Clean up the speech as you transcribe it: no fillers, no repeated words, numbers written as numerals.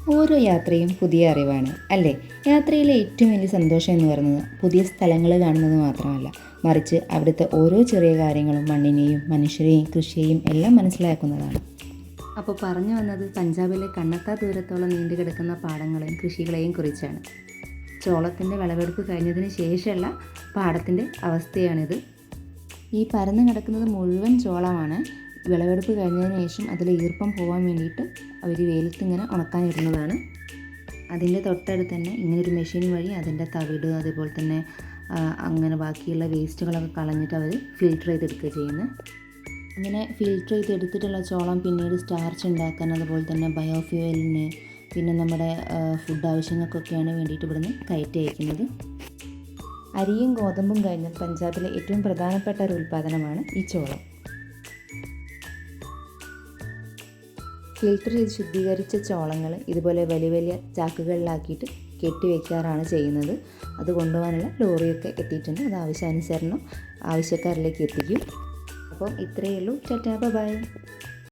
ഓരോ യാത്രയും പുതിയ അറിവാണ് അല്ലേ? യാത്രയിലെ ഏറ്റവും വലിയ സന്തോഷം എന്ന് പറയുന്നത് പുതിയ സ്ഥലങ്ങൾ കാണുന്നത് മാത്രമല്ല, മറിച്ച് അവിടുത്തെ ഓരോ ചെറിയ കാര്യങ്ങളും മണ്ണിനെയും മനുഷ്യരെയും കൃഷിയെയും എല്ലാം മനസ്സിലാക്കുന്നതാണ്. അപ്പോൾ പറഞ്ഞു വന്നത് പഞ്ചാബിലെ കണ്ണെത്താ ദൂരത്തോളം നീണ്ടു കിടക്കുന്ന പാടങ്ങളെയും കൃഷികളെയും കുറിച്ചാണ്. ചോളത്തിൻ്റെ വിളവെടുപ്പ് കഴിഞ്ഞതിന് ശേഷമുള്ള പാടത്തിൻ്റെ അവസ്ഥയാണിത്. ഈ പരന്ന് കിടക്കുന്നത് മുഴുവൻ ചോളമാണ്. വിളവെടുപ്പ് കഴിഞ്ഞതിന് ശേഷം അതിലെ ഈർപ്പം പോകാൻ വേണ്ടിയിട്ട് അവർ വെയിലത്ത് ഇങ്ങനെ ഉണക്കാനിടുന്നതാണ്. അതിൻ്റെ തൊട്ടടുത്ത് തന്നെ ഇങ്ങനൊരു മെഷീൻ വഴി അതിൻ്റെ തവിട് അതുപോലെ തന്നെ അങ്ങനെ ബാക്കിയുള്ള വേസ്റ്റുകളൊക്കെ കളഞ്ഞിട്ട് അവർ ഫിൽറ്റർ ചെയ്തെടുക്കുക ചെയ്യുന്നത്. ഇങ്ങനെ ഫിൽറ്റർ ചെയ്തെടുത്തിട്ടുള്ള ചോളം പിന്നീട് സ്റ്റാർച്ച് ഉണ്ടാക്കാൻ അതുപോലെ തന്നെ ബയോഫ്യൂവലിന് പിന്നെ നമ്മുടെ ഫുഡ് ആവശ്യങ്ങൾക്കൊക്കെയാണ് വേണ്ടിയിട്ട് ഇവിടുന്ന് കയറ്റി അയക്കുന്നത്. അരിയും ഗോതമ്പും കഴിഞ്ഞാൽ പഞ്ചാബിലെ ഏറ്റവും പ്രധാനപ്പെട്ട ഒരു ഉൽപ്പാദനമാണ് ഈ ചോളം. ഫിൽറ്റർ ചെയ്ത് ശുദ്ധീകരിച്ച ചോളങ്ങൾ ഇതുപോലെ വലിയ വലിയ ചാക്കുകളിലാക്കിയിട്ട് കെട്ടിവെക്കാറാണ് ചെയ്യുന്നത്. അത് കൊണ്ടുപോകാനുള്ള ലോറിയൊക്കെ എത്തിയിട്ടുണ്ട്. അത് ആവശ്യാനുസരണം ആവശ്യക്കാരിലേക്ക് എത്തിക്കും. അപ്പം ഇത്രയേ ഉള്ളൂ. Tata bye.